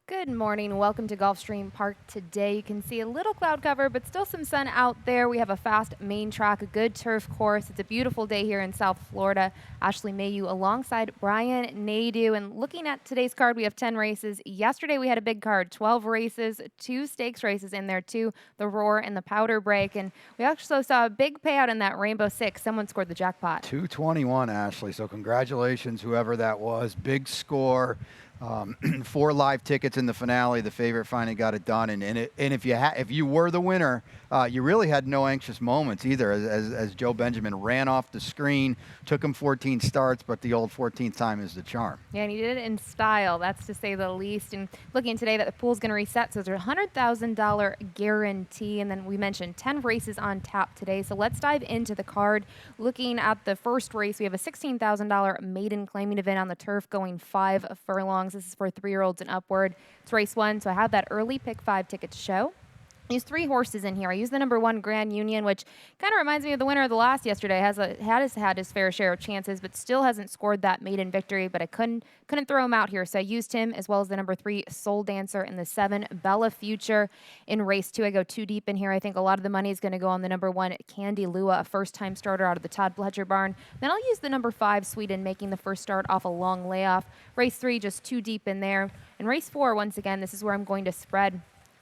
Good morning. Welcome to Gulfstream Park today. You can see a little cloud cover, but still some sun out there. We have a fast main track, a good turf course. It's a beautiful day here in South Florida. Ashley Mayu alongside Brian Nadeau. And looking at today's card, we have 10 races. Yesterday we had a big card, 12 races, 2 stakes races in there too, the Roar and the Powder Break. And we actually saw a big payout in that Rainbow Six. Someone scored the jackpot. 221, Ashley. So congratulations, whoever that was. Big score. 4 live tickets in the finale. The favorite finally got it done, and if you were the winner, you really had no anxious moments either. As Joe Benjamin ran off the screen, took him 14 starts, but the old 14th time is the charm. Yeah, and he did it in style. That's to say the least. And looking today that the pool's going to reset, so there's a $100,000 guarantee. And then we mentioned 10 races on tap today. So let's dive into the card. Looking at the first race, we have a $16,000 maiden claiming event on the turf, going 5 furlongs. This is for 3-year-olds and upward. It's race 1, so I have that early pick 5 ticket to show. I used 3 horses in here. I used the number 1 Grand Union, which kind of reminds me of the winner of the last yesterday. Had his fair share of chances, but still hasn't scored that maiden victory. But I couldn't throw him out here, so I used him as well as the number 3 Soul Dancer and the 7 Bella Future. In race 2, I go too deep in here. I think a lot of the money is going to go on the number 1 Candy Lua, a first-time starter out of the Todd Pletcher barn. Then I'll use the number 5 Sweden, making the first start off a long layoff. Race 3, just too deep in there. And race 4, once again, this is where I'm going to spread.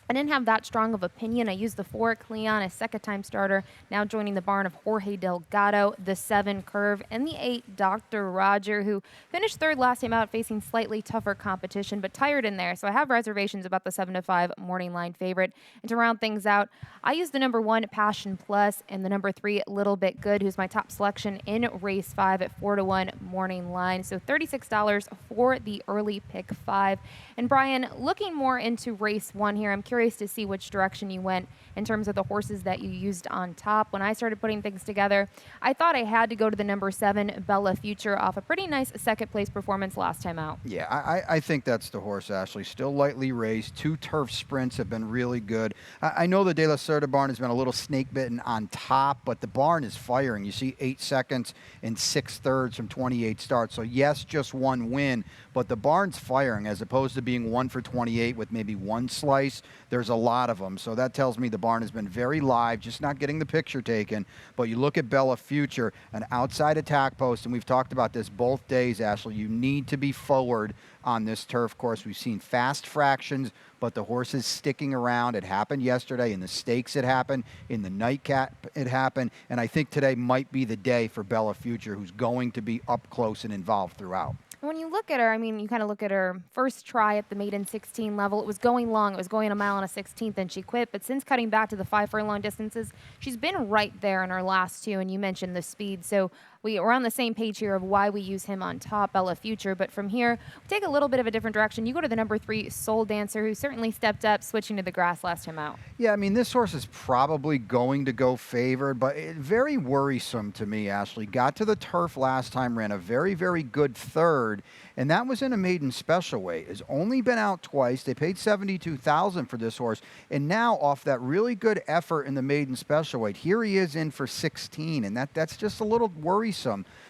I didn't have that strong of opinion. I used the 4 Cleon, a second-time starter, now joining the barn of Jorge Delgado, the 7 Curve, and the 8 Dr. Roger, who finished 3rd last time out, facing slightly tougher competition, but tired in there. So I have reservations about the 7-5 morning line favorite. And to round things out, I used the number 1 Passion Plus and the number 3 Little Bit Good, who's my top selection in race 5 at 4-1 morning line. So $36 for the early pick 5. And Brian, looking more into race 1 here, I'm curious to see which direction you went in terms of the horses that you used on top. When I started putting things together, I thought I had to go to the number 7 Bella Future off a pretty nice second place performance last time out. Yeah, I think that's the horse, Ashley. Still lightly raced. 2 turf sprints have been really good. I know the De La Cerda barn has been a little snake bitten on top, but the barn is firing. You see 8 seconds and 6/3 from 28 starts. So yes, just 1 win, but the barn's firing as opposed to being 1 for 28 with maybe 1 slice. There's a lot of them. So that tells me the barn has been very live, just not getting the picture taken. But you look at Bella Future, an outside attack post, and we've talked about this both days, Ashley. You need to be forward on this turf course. We've seen fast fractions, but the horse is sticking around. It happened yesterday. In the stakes it happened. In the nightcap it happened. And I think today might be the day for Bella Future, who's going to be up close and involved throughout. When you look at her, I mean, you kind of look at her first try at the maiden 16 level. It was going long. It was going a mile and a 16th, and she quit. But since cutting back to the 5 furlong distances, she's been right there in her last 2, and you mentioned the speed. So we're on the same page here of why we use him on top, Bella Future. But from here, we take a little bit of a different direction. You go to the number 3 Soul Dancer, who certainly stepped up, switching to the grass last time out. Yeah, I mean, this horse is probably going to go favored, but very worrisome to me, Ashley. Got to the turf last time, ran a very, very good 3rd, and that was in a maiden special weight. Has only been out twice. They paid $72,000 for this horse, and now off that really good effort in the maiden special weight, here he is in for 16, and that's just a little worrisome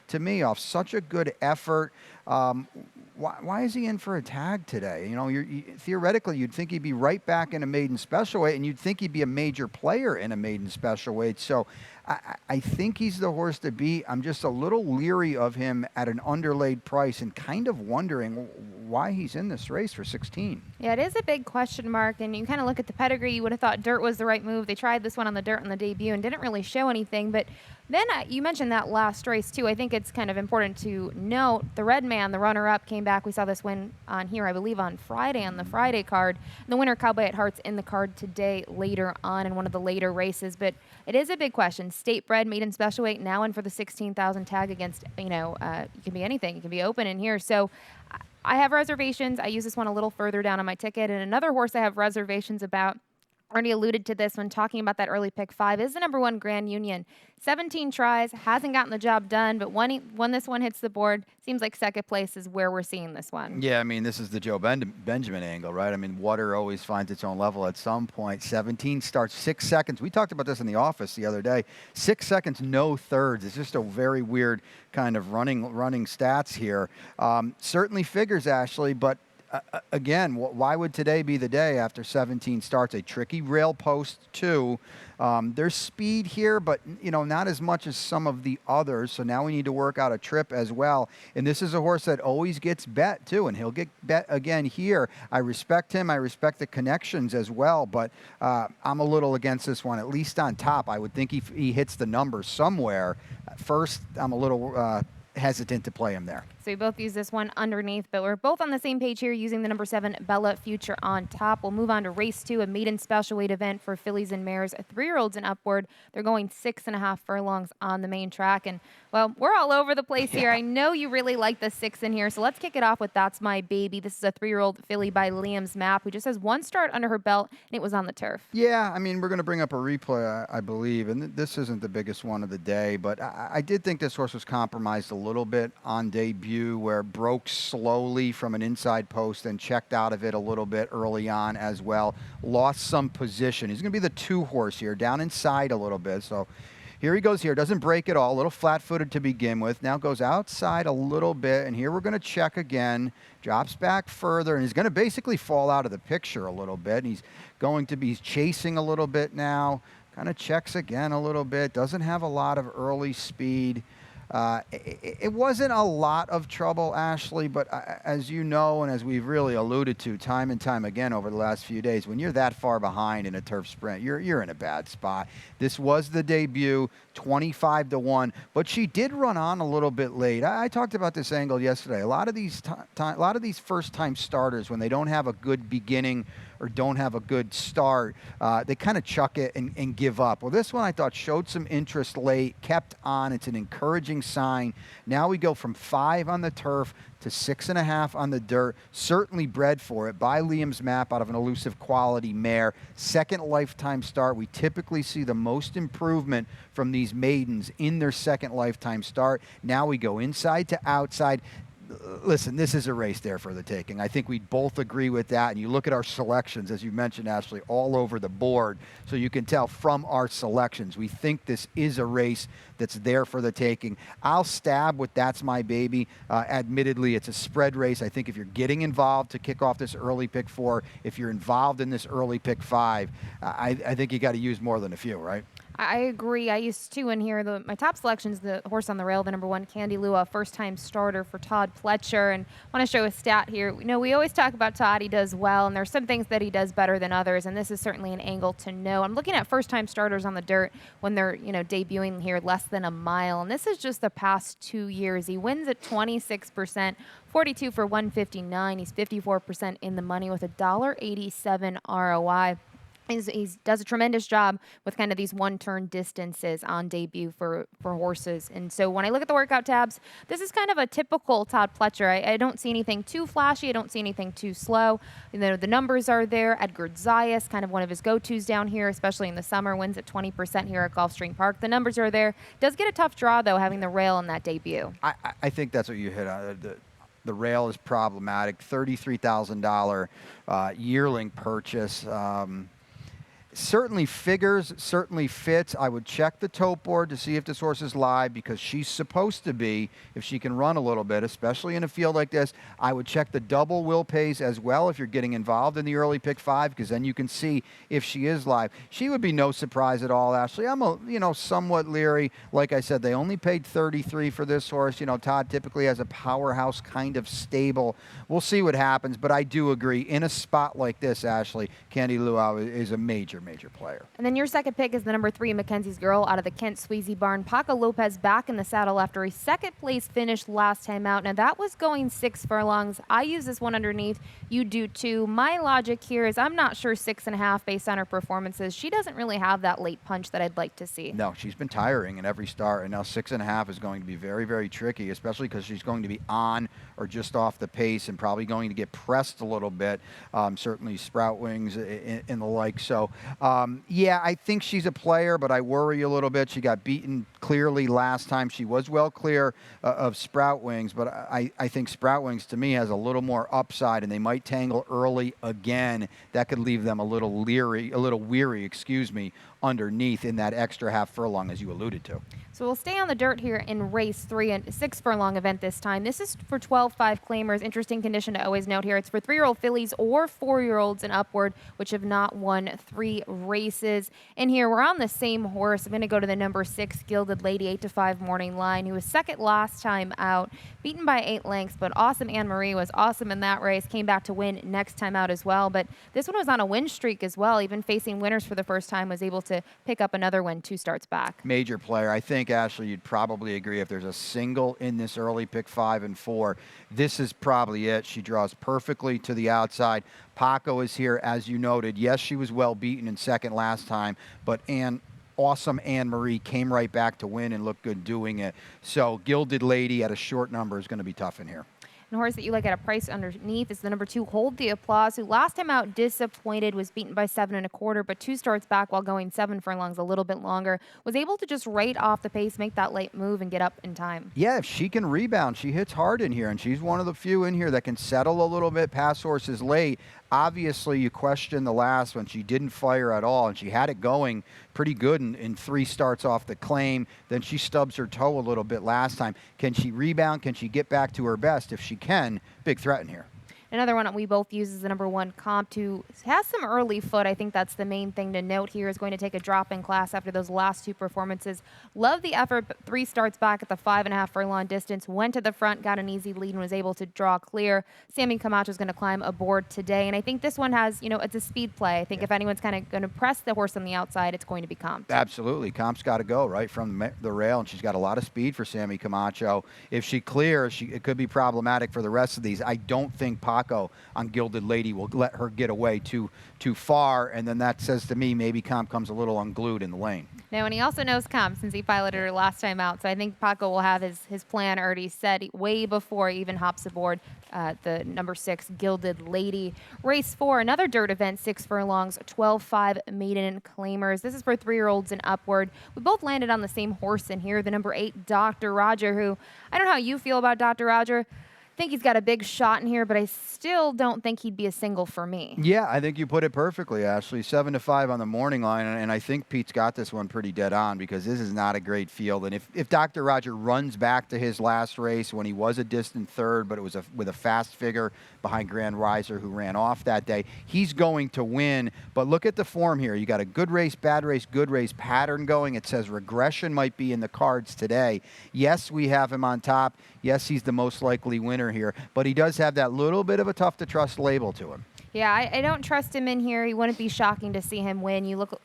to me off such a good effort. Why is he in for a tag today? You know, theoretically, you'd think he'd be right back in a maiden special weight, and you'd think he'd be a major player in a maiden special weight. So I think he's the horse to beat. I'm just a little leery of him at an underlaid price and kind of wondering why he's in this race for 16. Yeah, it is a big question mark, and you kind of look at the pedigree, you would have thought dirt was the right move. They tried this one on the dirt on the debut and didn't really show anything, but then you mentioned that last race, too. I think it's kind of important to note the Red Man, the runner-up, came back. We saw this win on here, I believe, on Friday, on the Friday card. And the winner, Cowboy at Hearts, in the card today later on in one of the later races. But it is a big question. State bred, maiden special weight, now in for the 16,000 tag against, you can be anything. You can be open in here. So I have reservations. I use this one a little further down on my ticket. And another horse I have reservations about, already alluded to this when talking about that early pick 5, is the number 1 Grand Union. 17 tries, hasn't gotten the job done, but when this one hits the board, seems like second place is where we're seeing this one. Yeah, I mean, this is the Joe Benjamin angle, right? I mean, water always finds its own level at some point. 17 starts, 6 seconds. We talked about this in the office the other day. 6 seconds, no thirds. It's just a very weird kind of running stats here. Certainly figures, Ashley, but Again, why would today be the day after 17 starts? A tricky rail post, too. There's speed here, but not as much as some of the others. So now we need to work out a trip as well. And this is a horse that always gets bet, too, and he'll get bet again here. I respect him. I respect the connections as well, but I'm a little against this one, at least on top. I would think he hits the number somewhere. First, I'm a little hesitant to play him there. So we both use this one underneath, but we're both on the same page here using the number 7 Bella Future on top. We'll move on to race 2, a maiden special weight event for fillies and mares, 3-year-olds and upward. They're going 6.5 furlongs on the main track. And, well, we're all over the place here. I know you really like the 6 in here, so let's kick it off with That's My Baby. This is a 3-year-old filly by Liam's Map, who just has one start under her belt, and it was on the turf. Yeah, I mean, we're going to bring up a replay, I believe, and this isn't the biggest one of the day, but I did think this horse was compromised a little bit on debut, where it broke slowly from an inside post and checked out of it a little bit early on as well. Lost some position. He's going to be the 2 horse here, down inside a little bit. So here he goes here. Doesn't break at all. A little flat-footed to begin with. Now goes outside a little bit, and here we're going to check again. Drops back further, and he's going to basically fall out of the picture a little bit. And he's chasing a little bit now. Kind of checks again a little bit. Doesn't have a lot of early speed. It wasn't a lot of trouble, Ashley, but as you know, and as we've really alluded to time and time again over the last few days, when you're that far behind in a turf sprint, you're in a bad spot. This was the debut, 25-1, but she did run on a little bit late. I talked about this angle yesterday. A lot of these first-time starters, when they don't have a good beginning or don't have a good start, they kind of chuck it and give up. Well, this one I thought showed some interest late, kept on. It's an encouraging sign. Now we go from 5 on the turf to 6.5 on the dirt. Certainly bred for it by Liam's Map out of an elusive quality mare. Second lifetime start. We typically see the most improvement from these maidens in their second lifetime start. Now we go inside to outside. Listen, this is a race there for the taking. I think we both agree with that. And you look at our selections, as you mentioned, Ashley, all over the board. So you can tell from our selections, we think this is a race that's there for the taking. I'll stab with That's My Baby. Admittedly, it's a spread race. I think if you're getting involved to kick off this early pick 4, if you're involved in this early pick 5, I think you got to use more than a few, right? I agree. I used 2 in here. My top selection is the horse on the rail, the number 1, Candy Lua, first-time starter for Todd Pletcher. And I want to show a stat here. We always talk about Todd. He does well, and there's some things that he does better than others, and this is certainly an angle to know. I'm looking at first-time starters on the dirt when they're, debuting here less than a mile, and this is just the past 2 years. He wins at 26%, 42 for 159. He's 54% in the money with a $1.87 ROI. He does a tremendous job with kind of these one-turn distances on debut for horses. And so when I look at the workout tabs, this is kind of a typical Todd Pletcher. I don't see anything too flashy. I don't see anything too slow. The numbers are there. Edgar Zayas, kind of one of his go-tos down here, especially in the summer, wins at 20% here at Gulfstream Park. The numbers are there. Does get a tough draw, though, having the rail in that debut. I think that's what you hit on. The rail is problematic. $33,000 yearling purchase. Certainly figures, certainly fits. I would check the tote board to see if this horse is live, because she's supposed to be, if she can run a little bit, especially in a field like this. I would check the double will pays as well if you're getting involved in the early pick 5, because then you can see if she is live. She would be no surprise at all, Ashley. I'm somewhat leery. Like I said, they only paid $33 for this horse. Todd typically has a powerhouse kind of stable. We'll see what happens, but I do agree. In a spot like this, Ashley, Candy Luau is a major player. And then your second pick is the number 3, Mackenzie's Girl, out of the Kent Sweezy barn. Paco Lopez back in the saddle after a second place finish last time out. Now that was going 6 furlongs. I use this one underneath. You do too. My logic here is I'm not sure 6.5 based on her performances. She doesn't really have that late punch that I'd like to see. No, she's been tiring in every start, and now 6.5 is going to be very, very tricky, especially because she's going to be on or just off the pace and probably going to get pressed a little bit. Certainly Sprout Wings and the like. So yeah, I think she's a player, but I worry a little bit. She got beaten clearly last time. She was well clear of Sprout Wings, but I think Sprout Wings, to me, has a little more upside, and they might tangle early again. That could leave them a little weary, underneath in that extra half furlong, as you alluded to. So we'll stay on the dirt here in race 3 and 6 furlong event this time. This is for 12-5 claimers. Interesting condition to always note here. It's for 3-year-old fillies or 4-year-olds and upward, which have not won 3 races. In here, we're on the same horse. I'm going to go to the number 6 Gilded Lady 8-5 morning line, who was second last time out, beaten by 8 lengths. But Awesome Anne Marie was awesome in that race. Came back to win next time out as well. But this one was on a win streak as well. Even facing winners for the first time, was able to pick up another win 2 starts back. Major player. I think, Ashley, you'd probably agree if there's a single in this early pick 5 and 4, this is probably it. She draws perfectly to the outside. Paco is here, as you noted. Yes, she was well beaten in second last time, but Awesome Anne Marie came right back to win and looked good doing it. So Gilded Lady at a short number is going to be tough in here. And horse that you like at a price underneath is the number 2, Hold the Applause, who last time out disappointed, was beaten by 7 1/4, but 2 starts back while going 7 furlongs, a little bit longer. Was able to just right off the pace, make that late move, and get up in time. Yeah, if she can rebound, she hits hard in here, and she's one of the few in here that can settle a little bit, pass horses late. Obviously, you question the last one. She didn't fire at all, and she had it going pretty good in 3 starts off the claim. Then she stubs her toe a little bit last time. Can she rebound? Can she get back to her best? If she can, big threat in here. Another one that we both use is the number 1 Comp, who has some early foot. I think that's the main thing to note here. Is going to take a drop in class after those last 2 performances. Love the effort, but 3 starts back at the 5.5 furlong distance. Went to the front, got an easy lead, and was able to draw clear. Sammy Camacho is going to climb aboard today, and I think this one has, it's a speed play. I think if anyone's kind of going to press the horse on the outside, it's going to be Comp. Absolutely, Comp's got to go right from the rail, and she's got a lot of speed for Sammy Camacho. If she clears, it could be problematic for the rest of these. I don't think Paco on Gilded Lady will let her get away too far, and then that says to me maybe Comp comes a little unglued in the lane. Now, and he also knows Comp since he piloted her last time out, so I think Paco will have his plan already set way before he even hops aboard the number 6 Gilded Lady. Race 4, another dirt event, 6 furlongs, 12-5 maiden claimers. This is for 3-year-olds and upward. We both landed on the same horse in here, the number 8 Dr. Roger, who, I don't know how you feel about Dr. Roger. I think he's got a big shot in here, but I still don't think he'd be a single for me. Yeah, I think you put it perfectly, Ashley. 7-5 on the morning line, and I think Pete's got this one pretty dead on because this is not a great field. And if Dr. Roger runs back to his last race when he was a distant third, but it was with a fast figure behind Grand Riser who ran off that day, he's going to win. But look at the form here. You got a good race, bad race, good race pattern going. It says regression might be in the cards today. Yes, we have him on top. Yes, he's the most likely winner here, but he does have that little bit of a tough to trust label to him. Yeah, I don't trust him in here. He wouldn't be shocking to see him win. You look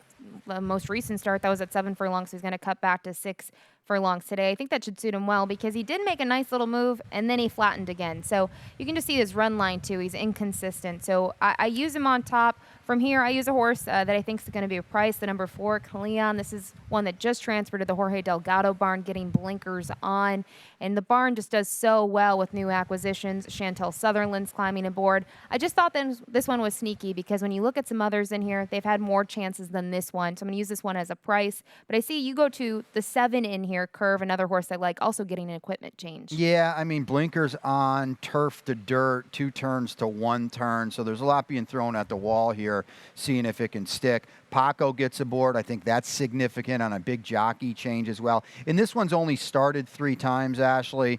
the most recent start, that was at 7 furlongs, so he's going to cut back to 6 furlongs today. I think that should suit him well because he did make a nice little move and then he flattened again. So you can just see his run line too. He's inconsistent. So I use him on top. From here, I use a horse that I think is going to be a price, the number 4, Cleon. This is one that just transferred to the Jorge Delgado barn, getting blinkers on. And the barn just does so well with new acquisitions. Chantel Sutherland's climbing aboard. I just thought that this one was sneaky because when you look at some others in here, they've had more chances than this one. So I'm going to use this one as a price. But I see you go to the 7 in here, Curve, another horse I like, also getting an equipment change. Yeah, I mean, blinkers on, turf to dirt, 2 turns to 1 turn. So there's a lot being thrown at the wall here, seeing if it can stick. Paco gets aboard. I think that's significant on a big jockey change as well. And this one's only started 3 times, Ashley.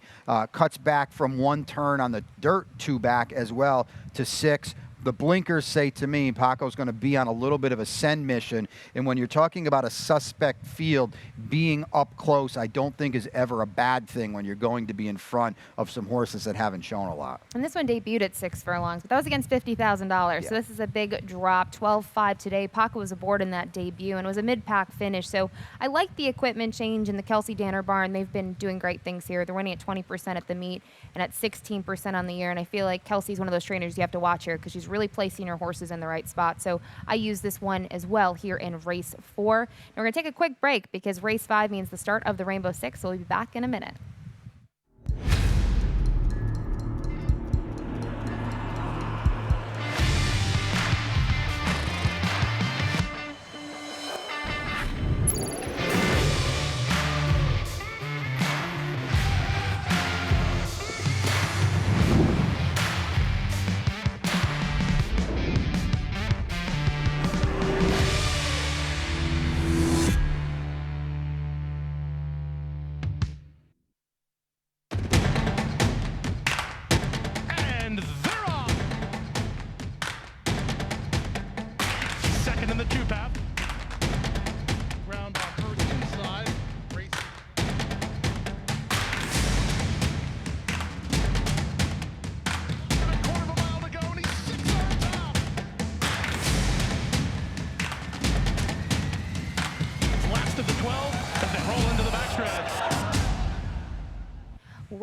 Cuts back from 1 turn on the dirt 2 back as well to 6. The blinkers say to me Paco's going to be on a little bit of a send mission. And when you're talking about a suspect field, being up close I don't think is ever a bad thing when you're going to be in front of some horses that haven't shown a lot. And this one debuted at 6 furlongs, but that was against $50,000. Yeah. So this is a big drop, 12-5 today. Paco was aboard in that debut and it was a mid-pack finish. So I like the equipment change in the Kelsey Danner barn. They've been doing great things here. They're winning at 20% at the meet and at 16% on the year. And I feel like Kelsey's one of those trainers you have to watch here because she's really placing her horses in the right spot. So I use this one as well here in race 4. And we're going to take a quick break because race 5 means the start of the Rainbow Six. So we'll be back in a minute.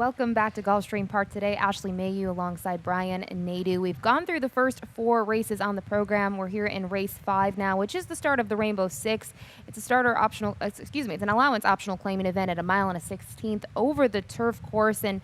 Welcome back to Gulfstream Park today. Ashley Mayu alongside Brian Nadu. We've gone through the first 4 races on the program. We're here in race 5 now, which is the start of the Rainbow Six. It's a starter optional, it's an allowance optional claiming event at 1.1 miles over the turf course. And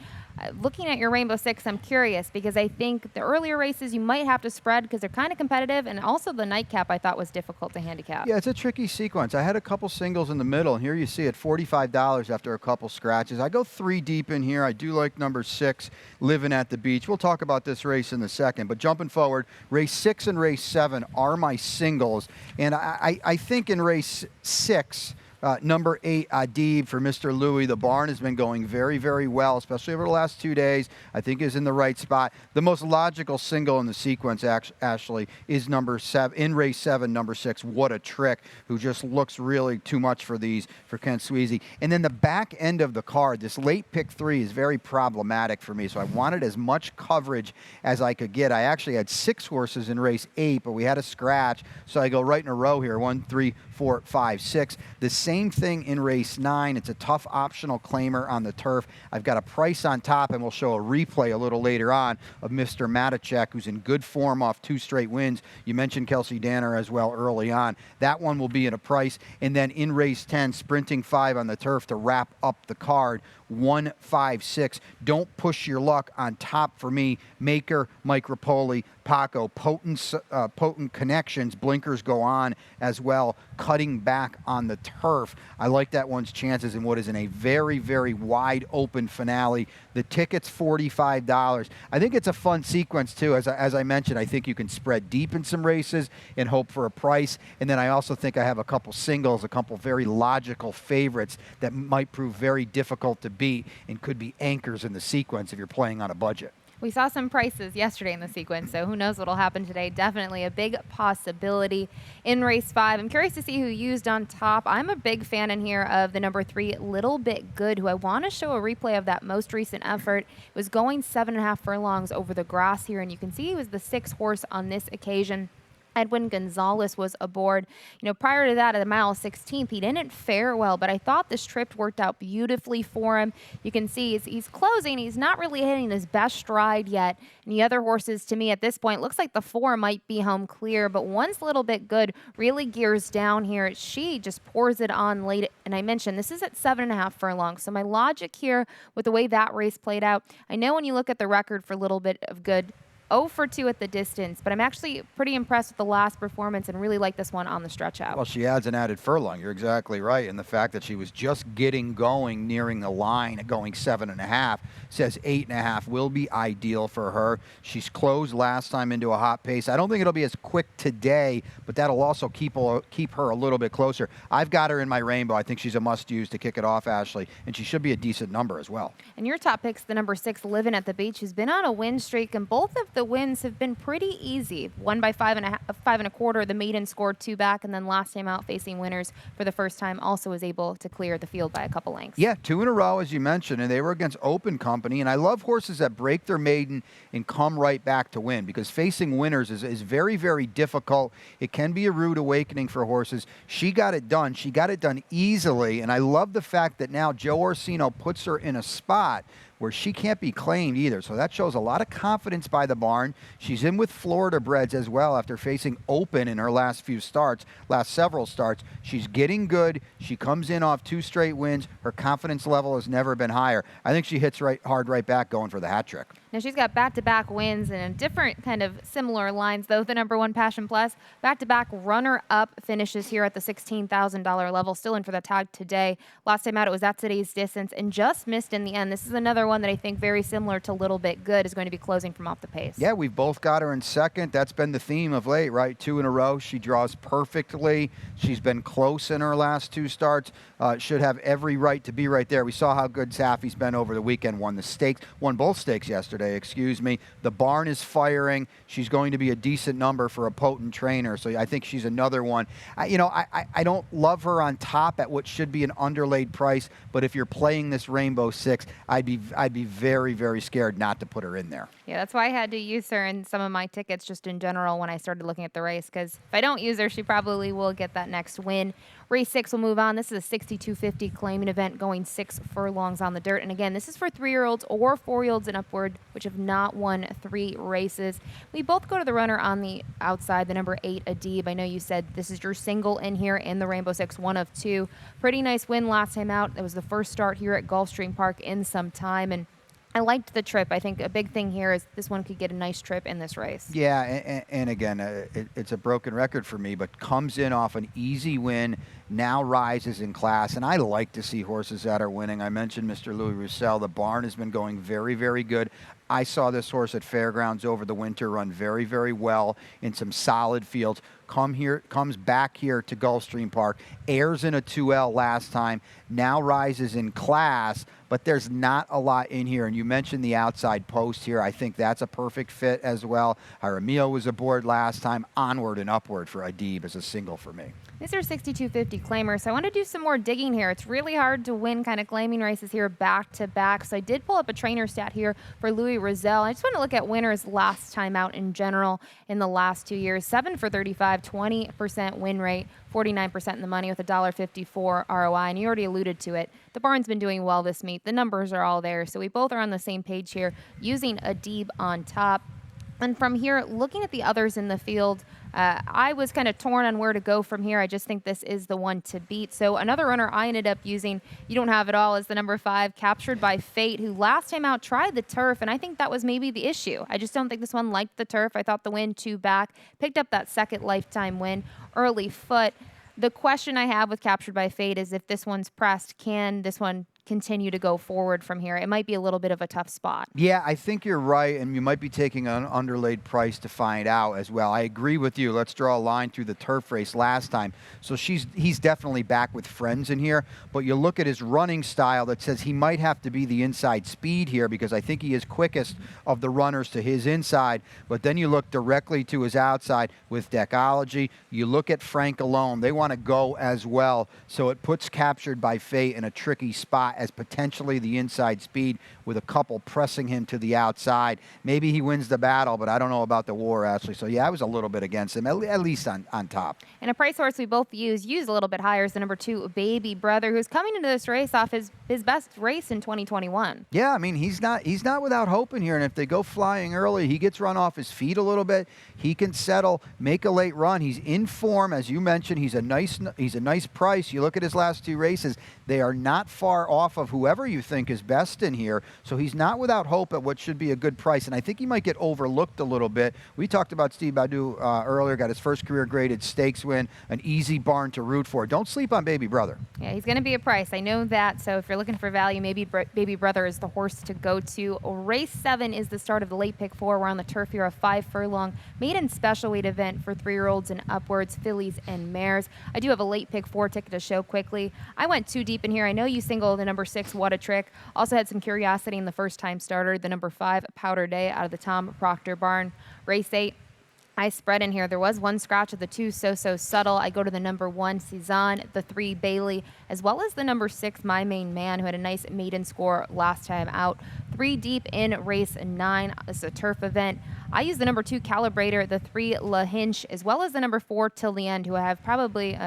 looking at your Rainbow Six, I'm curious because I think the earlier races you might have to spread because they're kind of competitive, and also the nightcap I thought was difficult to handicap. Yeah, it's a tricky sequence. I had a couple singles in the middle, and here you see it, $45 after a couple scratches. I go 3 deep in here. I do like number 6, Living at the Beach. We'll talk about this race in a second, but jumping forward, race 6 and race 7 are my singles, and I think in race 6, number 8, Adib for Mr. Louis. The barn has been going very, very well, especially over the last 2 days. I think is in the right spot. The most logical single in the sequence, Ashley, is number 7 in race 7. Number 6, What a Trick, who just looks really too much for Ken Sweezy. And then the back end of the card, this late pick 3 is very problematic for me. So I wanted as much coverage as I could get. I actually had 6 horses in race 8, but we had a scratch, so I go right in a row here: 1, 3, 4, 5, 6. The same thing in race 9. It's a tough optional claimer on the turf. I've got a price on top, and we'll show a replay a little later on of Mr. Matichek, who's in good form off 2 straight wins. You mentioned Kelsey Danner as well early on. That one will be at a price. And then in race 10, sprinting 5 on the turf to wrap up the card, 1, 5, 6. Don't push your luck on top for me. Maker, Mike Rapoli, Paco, potent connections. Blinkers go on as well, cutting back on the turf. I like that one's chances in what is in a very, very wide open finale. The ticket's $45. I think it's a fun sequence too. As I mentioned, I think you can spread deep in some races and hope for a price. And then I also think I have a couple singles, a couple very logical favorites that might prove very difficult to beat and could be anchors in the sequence if you're playing on a budget. We saw some prices yesterday in the sequence, so who knows what will happen today. Definitely a big possibility in race 5. I'm curious to see who used on top. I'm a big fan in here of the number 3, Little Bit Good, who I want to show a replay of that most recent effort. It was going 7.5 furlongs over the grass here, and you can see he was the 6th horse on this occasion. Edwin Gonzalez was aboard. Prior to that, at 1.16 miles, he didn't fare well, but I thought this trip worked out beautifully for him. You can see he's closing. He's not really hitting his best stride yet. And the other horses, to me, at this point, looks like the 4 might be home clear, but One's Little Bit Good really gears down here. She just pours it on late. And I mentioned this is at 7.5 furlongs. So my logic here with the way that race played out, I know when you look at the record for Little Bit of Good, 0 for 2 at the distance, but I'm actually pretty impressed with the last performance and really like this one on the stretch out. Well, she adds an added furlong. You're exactly right. And the fact that she was just getting going, nearing the line, going 7.5, says 8.5 will be ideal for her. She's closed last time into a hot pace. I don't think it'll be as quick today, but that'll also keep her a little bit closer. I've got her in my rainbow. I think she's a must-use to kick it off, Ashley, and she should be a decent number as well. And your top pick's the number 6, Living at the Beach, who's been on a win streak, and both of the wins have been pretty easy. Won by 5.25. The maiden scored 2 back, and then last time out facing winners for the first time also was able to clear the field by a couple lengths. Yeah, 2 in a row, as you mentioned, and they were against open company. And I love horses that break their maiden and come right back to win, because facing winners is very, very difficult. It can be a rude awakening for horses. She got it done. She got it done easily, and I love the fact that now Joe Orsino puts her in a spot where she can't be claimed either. So that shows a lot of confidence by the barn. She's in with Florida breds as well after facing open in her last several starts. She's getting good. She comes in off 2 straight wins. Her confidence level has never been higher. I think she hits hard right back going for the hat trick. Now she's got back-to-back wins and a different kind of similar lines, though. The number 1 Passion Plus, back-to-back runner-up finishes here at the $16,000 level, still in for the tag today. Last time out, it was at today's distance and just missed in the end. This is another one that I think very similar to Little Bit Good is going to be closing from off the pace. Yeah, we've both got her in second. That's been the theme of late, right? 2 in a row. She draws perfectly. She's been close in her last 2 starts. Should have every right to be right there. We saw how good Safi's been over the weekend. Won both stakes yesterday, excuse me. The barn is firing. She's going to be a decent number for a potent trainer. So I think she's another one. I don't love her on top at what should be an underlaid price, but if you're playing this Rainbow Six, I'd be very, very scared not to put her in there. Yeah, that's why I had to use her in some of my tickets just in general when I started looking at the race, because if I don't use her, she probably will get that next win. Race 6 will move on. This is a 6250 claiming event going 6 furlongs on the dirt. And again, this is for 3-year-olds or 4-year-olds and upward, which have not won 3 races. We both go to the runner on the outside, the number 8, Adib. I know you said this is your single in here in the Rainbow Six, 1 of 2. Pretty nice win last time out. It was the first start here at Gulfstream Park in some time. And I liked the trip. I think a big thing here is this one could get a nice trip in this race. Yeah, and again, it's a broken record for me, but comes in off an easy win, now rises in class, and I like to see horses that are winning. I mentioned Mr. Louis Roussel. The barn has been going very, very good. I saw this horse at Fairgrounds over the winter run very, very well in some solid fields. Comes back here to Gulfstream Park, airs in a 2L last time, now rises in class, but there's not a lot in here. And you mentioned the outside post here. I think that's a perfect fit as well. Jaramillo was aboard last time. Onward and upward for Adib as a single for me. These are 6250 claimers, so I want to do some more digging here. It's really hard to win kind of claiming races here back to back. So I did pull up a trainer stat here for Louis Roussel. I just want to look at winners last time out in general in the last 2 years. 7 for 35, 20% win rate, 49% in the money with a $1.54 ROI. And you already alluded to it. The barn's been doing well this meet. The numbers are all there. So we both are on the same page here using Adib on top. And from here, looking at the others in the field, I was kind of torn on where to go from here. I just think this is the one to beat. So another runner I ended up using, you don't have it all, is the number 5, Captured by Fate, who last time out tried the turf, and I think that was maybe the issue. I just don't think this one liked the turf. I thought the win 2 back, picked up that second lifetime win, early foot. The question I have with Captured by Fate is if this one's pressed, can this one continue to go forward from here? It might be a little bit of a tough spot. Yeah, I think you're right, and you might be taking an underlaid price to find out as well. I agree with you. Let's draw a line through the turf race last time. So he's definitely back with friends in here, but you look at his running style that says he might have to be the inside speed here because I think he is quickest of the runners to his inside, but then you look directly to his outside with Deckology. You look at Frank Alone. They want to go as well, so it puts Captured by Fate in a tricky spot as potentially the inside speed with a couple pressing him to the outside. Maybe he wins the battle, but I don't know about the war, Ashley. So, yeah, I was a little bit against him, at least on top. And a price horse we both use a little bit higher is the number 2, Baby Brother, who's coming into this race off his best race in 2021. Yeah, I mean, he's not without hope in here, and if they go flying early, he gets run off his feet a little bit. He can settle, make a late run. He's in form, as you mentioned. He's a nice price. You look at his last 2 races; they are not far off of whoever you think is best in here. So he's not without hope at what should be a good price. And I think he might get overlooked a little bit. We talked about Steve Badu earlier, got his first career graded stakes win, an easy barn to root for. Don't sleep on Baby Brother. Yeah, he's going to be a price. I know that. So if you're looking for value, maybe Baby Brother is the horse to go to. Race 7 is the start of the late pick 4. We're on the turf here, a 5 furlong maiden special weight event for 3-year-olds and upwards, fillies and mares. I do have a late pick 4 ticket to show quickly. I went too deep in here. I know you singled the number 6, What a Trick. Also had some curiosity in the first time starter, the number 5, Powder Day, out of the Tom Proctor barn. Race 8, I spread in here. There was one scratch of the 2, So Subtle. I go to the number 1, Cezanne, the 3, Bailey, as well as the number 6, My Main Man, who had a nice maiden score last time out. 3 deep in race 9. It's a turf event. I use the number 2, Calibrator, the 3, La Hinch, as well as the number 4, Till the End, who I have probably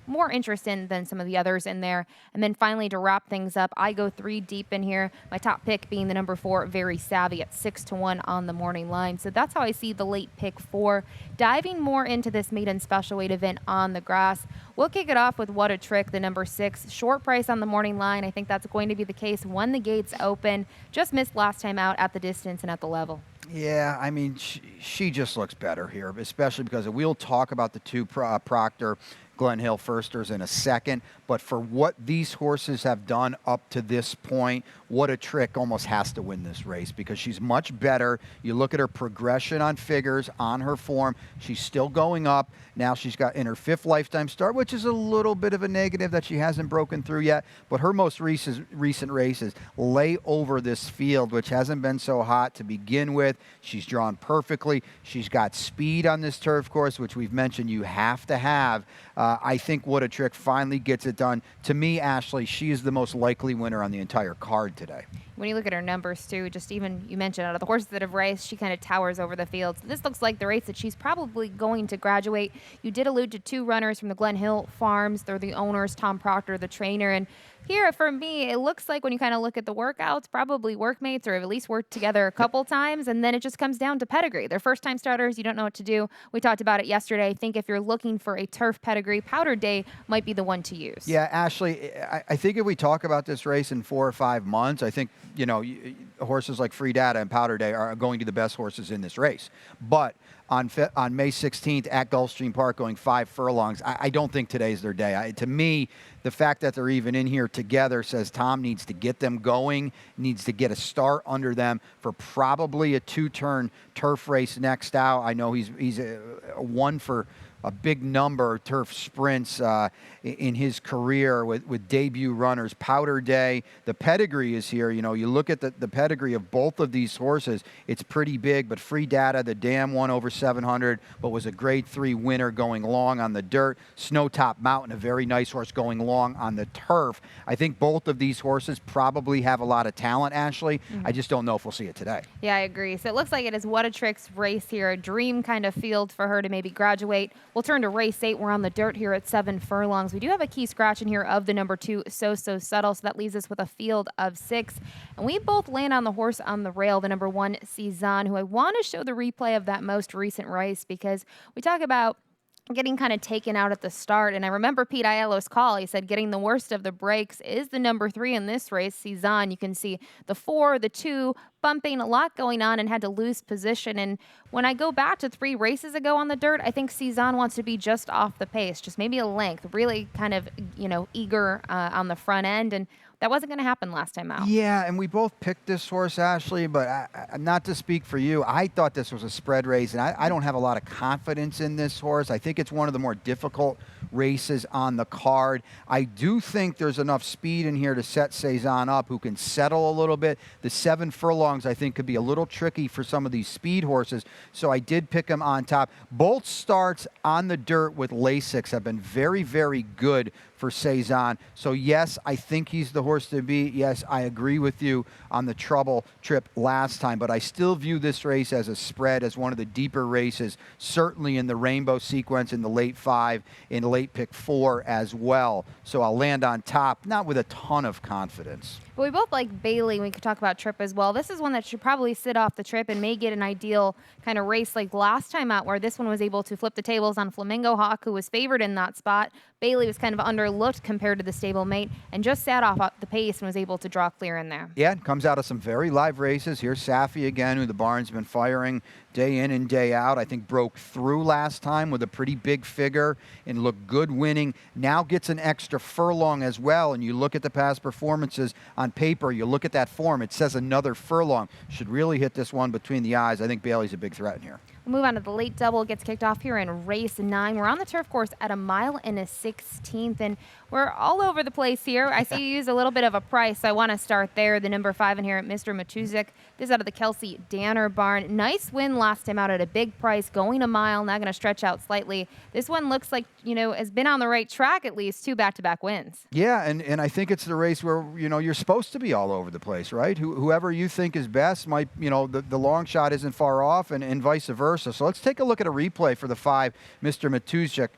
more interest in than some of the others in there. And then finally, to wrap things up, I go 3 deep in here. My top pick being the number 4, Very Savvy, at 6-1 on the morning line. So that's how I see the late pick 4. Diving more into this maiden special weight event on the grass, we'll kick it off with What a Trick, the number 6. Short price on the morning line. I think that's going to be the case when the gates open. Just missed last time out at the distance and at the level. Yeah, I mean, she just looks better here, especially because we'll talk about the 2 Proctor Glen Hill firsters in a second, but for what these horses have done up to this point, What a Trick almost has to win this race because she's much better. You look at her progression on figures, on her form, she's still going up. Now she's got in her 5th lifetime start, which is a little bit of a negative that she hasn't broken through yet, but her most recent races lay over this field, which hasn't been so hot to begin with. She's drawn perfectly. She's got speed on this turf course, which we've mentioned you have to have. I think What a Trick finally gets it done. To me, Ashley, she is the most likely winner on the entire card today. When you look at her numbers too, just even you mentioned out of the horses that have raced, she kind of towers over the field. So this looks like the race that she's probably going to graduate. You did allude to 2 runners from the Glen Hill Farms. They're the owners, Tom Proctor, the trainer. And here, for me, it looks like when you kind of look at the workouts, probably workmates or have at least worked together a couple times. And then it just comes down to pedigree. They're first-time starters. You don't know what to do. We talked about it yesterday. I think if you're looking for a turf pedigree, Powder Day might be the one to use. Yeah, Ashley, I think if we talk about this race in 4 or 5 months, I think, horses like Free Data and Powder Day are going to be the best horses in this race. But on May 16th at Gulfstream Park going 5 furlongs, I don't think today's their day. To me, the fact that they're even in here together says Tom needs to get them going, needs to get a start under them for probably a 2-turn turf race next out. I know he's a one for a big number turf sprints in his career with debut runners. Powder Day, the pedigree is here. You look at the pedigree of both of these horses, it's pretty big, but Free Data, the dam won over 700, but was a grade 3 winner going long on the dirt. Snowtop Mountain, a very nice horse going long on the turf. I think both of these horses probably have a lot of talent, Ashley. I just don't know if we'll see it today. Yeah, I agree. So it looks like it is What a Trick's race here, a dream kind of field for her to maybe graduate. We'll turn to race 8. We're on the dirt here at 7 furlongs. We do have a key scratch in here of the number 2, So Subtle. So that leaves us with a field of 6. And we both land on the horse on the rail, the number 1, Cezanne, who I want to show the replay of that most recent race because we talk about getting kind of taken out at the start. And I remember Pete Aiello's call. He said getting the worst of the breaks is the number 3 in this race, Cezanne. You can see the 4, the 2, bumping, a lot going on, and had to lose position. And when I go back to 3 races ago on the dirt, I think Cezanne wants to be just off the pace, just maybe a length, really kind of, eager on the front end. And that wasn't going to happen last time out. Yeah, and we both picked this horse, Ashley, but not to speak for you, I thought this was a spread race, and I don't have a lot of confidence in this horse. I think it's one of the more difficult races on the card. I do think there's enough speed in here to set Cezanne up, who can settle a little bit. The 7 furlongs, I think, could be a little tricky for some of these speed horses, so I did pick him on top. Both starts on the dirt with Lasix have been very, very good for Cezanne. So yes, I think he's the horse to beat. Yes, I agree with you on the trouble trip last time, but I still view this race as a spread, as one of the deeper races, certainly in the rainbow sequence in the late 5, in late pick 4 as well. So I'll land on top, not with a ton of confidence. But we both like Bailey. We could talk about trip as well. This is one that should probably sit off the trip and may get an ideal kind of race like last time out, where this one was able to flip the tables on Flamingo Hawk, who was favored in that spot. Bailey was kind of underlooked compared to the stablemate and just sat off the pace and was able to draw clear in there. Yeah, it comes out of some very live races. Here's Safi again, who the barn's been firing day in and day out. I think broke through last time with a pretty big figure and looked good winning. Now gets an extra furlong as well. And you look at the past performances on paper, you look at that form, it says another furlong. Should really hit this one between the eyes. I think Bailey's a big threat in here. We'll move on to the late double. It gets kicked off here in race 9. We're on the turf course at 1 1/16, and we're all over the place here. I see you use a little bit of a price, so I want to start there. The number 5 in here at Mr. Matuzik. This is out of the Kelsey Danner barn. Nice win last time out at a big price, going a mile, now going to stretch out slightly. This one looks like, has been on the right track at least, 2 back-to-back wins. Yeah, and I think it's the race where, you're supposed to be all over the place, right? Whoever you think is best might, the long shot isn't far off, and vice versa. So let's take a look at a replay for the 5, Mr. Matuzik.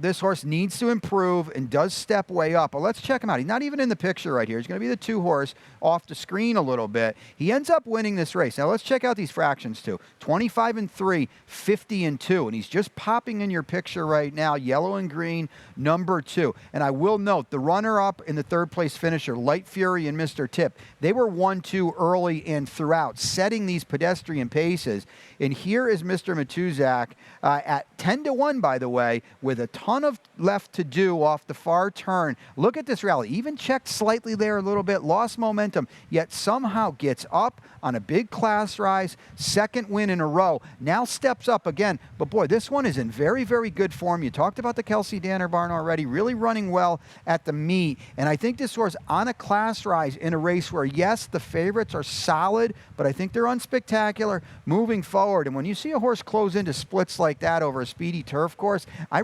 This horse needs to improve and does step way up. But let's check him out. He's not even in the picture right here. He's going to be the 2 horse off the screen a little bit. He ends up winning this race. Now let's check out these fractions too. 25-3, 50-2, and he's just popping in your picture right now. Yellow and green, number 2. And I will note the runner-up in the 3rd place finisher, Light Fury and Mr. Tip. They were 1-2 early and throughout, setting these pedestrian paces. And here is Mr. Matuzik at 10-1, by the way, with a ton of left to do off the far turn. Look at this rally. Even checked slightly there a little bit, lost momentum, yet somehow gets up on a big class rise, second win in a row. Now steps up again. But boy, this one is in very, very good form. You talked about the Kelsey Danner barn already, really running well at the meet. And I think this horse on a class rise in a race where, yes, the favorites are solid, but I think they're unspectacular moving forward. And when you see a horse close into splits like that over a speedy turf course, I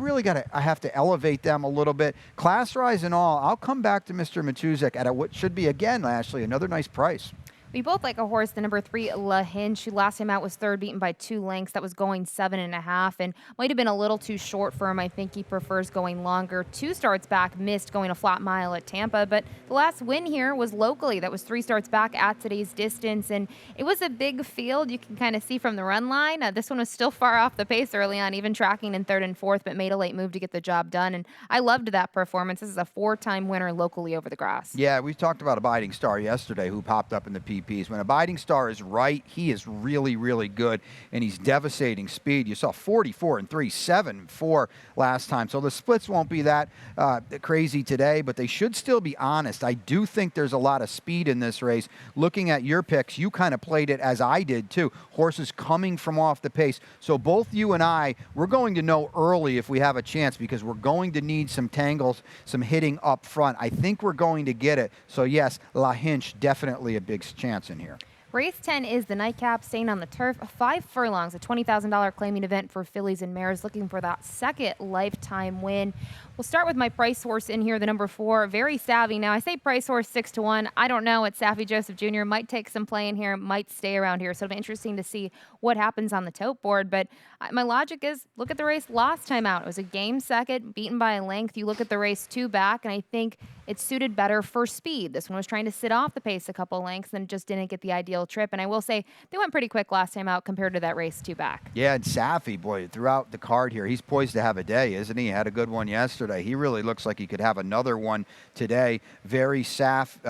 have to elevate them a little bit. Class rise and all, I'll come back to Mr. Matuzek at what should be, again, Ashley, another nice price. We both like a horse, the number 3, La Hinch, who last time out was third, beaten by 2 lengths. That was going 7.5, and might have been a little too short for him. I think he prefers going longer. 2 starts back, missed going a flat mile at Tampa, but the last win here was locally. That was 3 starts back at today's distance, and it was a big field. You can kind of see from the run line. This one was still far off the pace early on, even tracking in 3rd and 4th, but made a late move to get the job done, and I loved that performance. This is a 4-time winner locally over the grass. Yeah, we talked about Abiding Star yesterday, who popped up in the PPs. When Abiding Star is right, he is really, really good, and he's devastating speed. You saw 44 and 3, 7-4 last time. So the splits won't be that crazy today, but they should still be honest. I do think there's a lot of speed in this race. Looking at your picks, you kind of played it as I did too. Horses coming from off the pace. So both you and I, we're going to know early if we have a chance, because we're going to need some tangles, some hitting up front. I think we're going to get it. So yes, La Hinch, definitely a big chance in here. Race 10 is the nightcap, staying on the turf. 5 furlongs, a $20,000 claiming event for fillies and mares looking for that second lifetime win. We'll start with my price horse in here, the number 4, Very Savvy. Now, I say price horse 6-1. I don't know. It's Savvy Joseph Jr. Might take some play in here, might stay around here. So it'll be interesting to see what happens on the tote board. But my logic is, look at the race last time out. It was a game second, beaten by a length. You look at the race 2 back, and I think it's suited better for speed. This one was trying to sit off the pace a couple lengths and just didn't get the ideal trip. And I will say, they went pretty quick last time out compared to that race 2 back. Yeah, and Safi, boy, throughout the card here, he's poised to have a day, isn't he? He had a good one yesterday. He really looks like he could have another one today. Very Savvy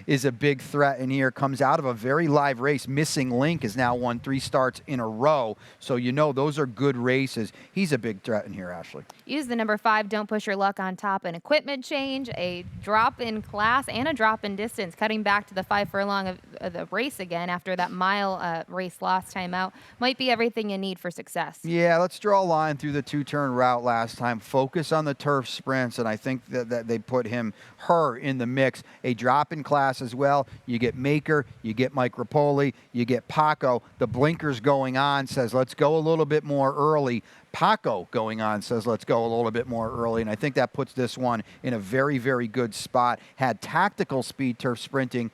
is a big threat in here. Comes out of a very live race. Missing Link has now won 3 starts in a row. So you know those are good races. He's a big threat in here, Ashley. Use the number 5, Don't Push Your Luck on top. An equipment change, a drop in class, and a drop in distance. Cutting back to the 5 furlong of the race again after that mile race last time out. Might be everything you need for success. Yeah, let's draw a line through the 2-turn route last time. Focus on the turf sprints, and I think that they put her in the mix. A drop in class as well. You get Maker, you get Mike Rapoli, you get Paco. The blinkers going on says, let's go a little bit more early. Paco going on says, let's go a little bit more early, and I think that puts this one in a very, very good spot. Had tactical speed turf sprinting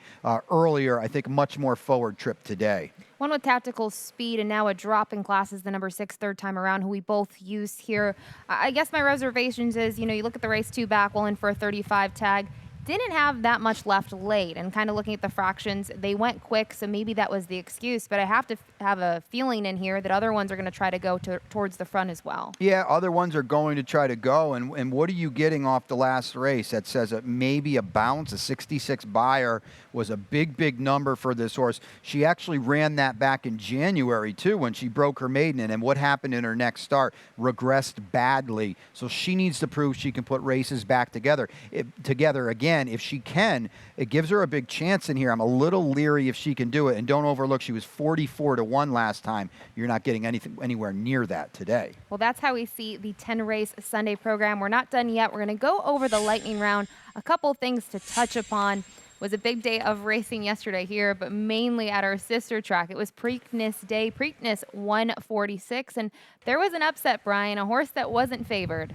earlier. I think much more forward trip today. One with tactical speed and now a drop in class is the number 6, 3rd time around, who we both used here. I guess my reservations is, you look at the race 2 back, well in for a 35 tag. Didn't have that much left late, and kind of looking at the fractions, they went quick, so maybe that was the excuse, but I have to have a feeling in here that other ones are going to try to go towards the front as well. Yeah, other ones are going to try to go, and what are you getting off the last race that says that maybe a bounce, a 66 buyer was a big, big number for this horse. She actually ran that back in January, too, when she broke her maiden, and what happened in her next start? Regressed badly, so she needs to prove she can put races back together again. If she can, it gives her a big chance in here. I'm a little leery if she can do it, and don't overlook, she was 44-1 last time. You're not getting anywhere near that today. Well, that's how we see the 10-race Sunday program. We're not done yet. We're going to go over the lightning round. A couple things to touch upon. Was a big day of racing yesterday here, but mainly at our sister track. It was Preakness Day. Preakness 146, and there was an upset, Brian, a horse that wasn't favored.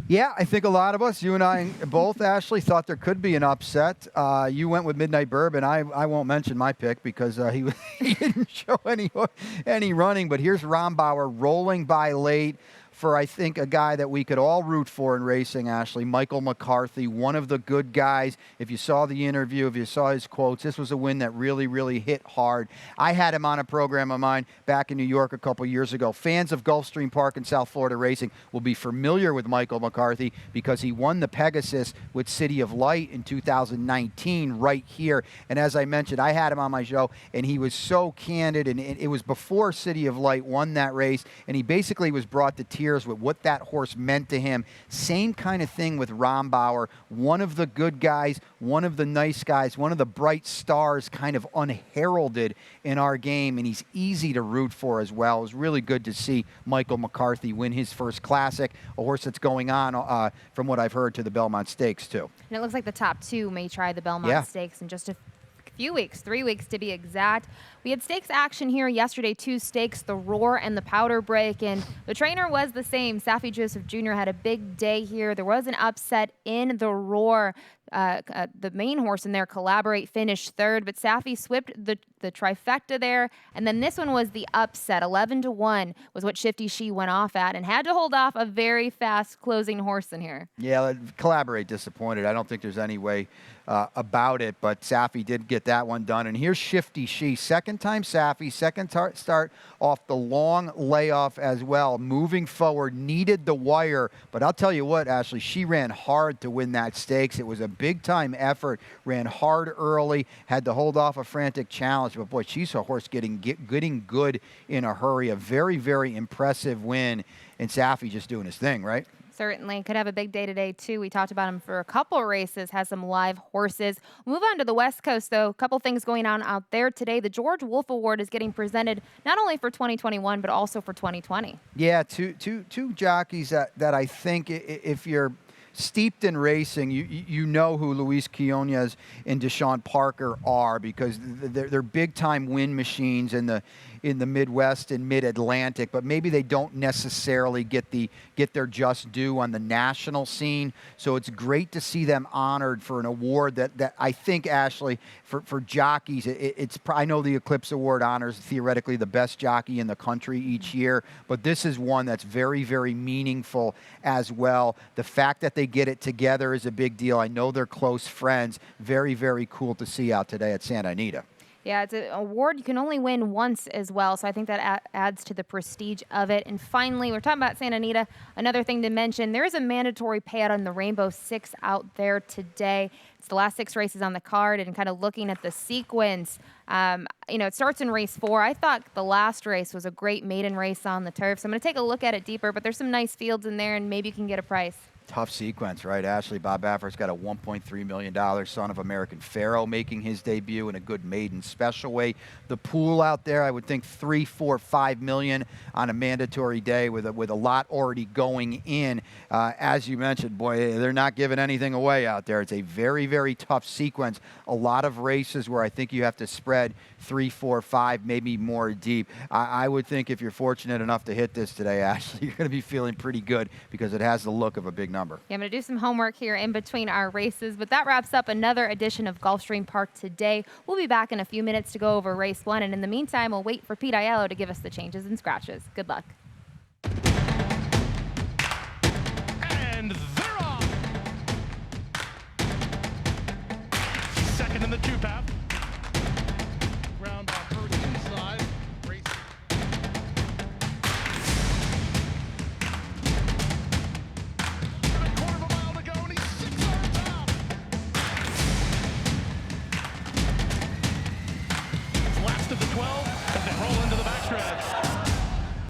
Yeah, I think a lot of us, you and I both, Ashley, thought there could be an upset. You went with Midnight Bourbon. I won't mention my pick because he didn't show any running. But here's Rombauer rolling by late for, I think, a guy that we could all root for in racing, Ashley, Michael McCarthy, one of the good guys. If you saw the interview, if you saw his quotes, this was a win that really, really hit hard. I had him on a program of mine back in New York a couple years ago. Fans of Gulfstream Park in South Florida racing will be familiar with Michael McCarthy because he won the Pegasus with City of Light in 2019 right here. And as I mentioned, I had him on my show, and he was so candid, and it was before City of Light won that race, and he basically was brought to tears years with what that horse meant to him. Same kind of thing with Rombauer, one of the good guys, one of the nice guys, one of the bright stars kind of unheralded in our game, and he's easy to root for as well. It was really good to see Michael McCarthy win his first Classic, a horse that's going on, from what I've heard, to the Belmont Stakes too. And it looks like the top two may try the Belmont Stakes in just a few weeks, 3 weeks to be exact. We had stakes action here yesterday, 2 stakes, the Roar and the Powder Break, and the trainer was the same. Safi Joseph Jr. had a big day here. There was an upset in the Roar. The main horse in there, Collaborate, finished third, but Safi swept the trifecta there. And then this one was the upset. 11-1 was what Shifty She went off at and had to hold off a very fast closing horse in here. Yeah, Collaborate disappointed. I don't think there's any way about it, but Safi did get that one done. And here's Shifty She, second time Safi, second start off the long layoff as well. Moving forward, needed the wire, but I'll tell you what, Ashley, she ran hard to win that stakes. It was a big-time effort, ran hard early, had to hold off a frantic challenge, but boy, she's a horse getting good in a hurry. A very, very impressive win, and Safi just doing his thing, right? Certainly. Could have a big day today, too. We talked about him for a couple races, has some live horses. We'll move on to the West Coast, though. A couple things going on out there today. The George Wolf Award is getting presented not only for 2021, but also for 2020. Yeah, two jockeys that I think if you're steeped in racing, you know who Luis Quinones and Deshaun Parker are, because they're big-time win machines in the Midwest and Mid-Atlantic, but maybe they don't necessarily get their just due on the national scene. So it's great to see them honored for an award that I think, Ashley, for jockeys, I know the Eclipse Award honors theoretically the best jockey in the country each year, but this is one that's very, very meaningful as well. The fact that they get it together is a big deal. I know they're close friends. Very, very cool to see out today at Santa Anita. Yeah, it's an award you can only win once as well, so I think that adds to the prestige of it. And finally, we're talking about Santa Anita. Another thing to mention, there is a mandatory payout on the Rainbow Six out there today. It's the last 6 races on the card, and kind of looking at the sequence, it starts in race 4. I thought the last race was a great maiden race on the turf, so I'm going to take a look at it deeper, but there's some nice fields in there, and maybe you can get a price. Tough sequence, right, Ashley? Bob Baffert's got a $1.3 million Son of American Pharaoh making his debut in a good maiden special weight. The pool out there, I would think 3, 4, 5 million on a mandatory day with a lot already going in. As you mentioned, boy, they're not giving anything away out there. It's a very, very tough sequence. A lot of races where I think you have to spread 3, 4, 5, maybe more deep. I would think if you're fortunate enough to hit this today, Ashley, you're going to be feeling pretty good because it has the look of a big number. Yeah, I'm going to do some homework here in between our races, but that wraps up another edition of Gulfstream Park today. We'll be back in a few minutes to go over race 1, and in the meantime, we'll wait for Pete Aiello to give us the changes and scratches. Good luck. And they're off. Second in the 2-path. Ground on first inside. Race. A quarter of a mile to go, and he's 6 on top. Last of the 12 as they roll into the backstretch.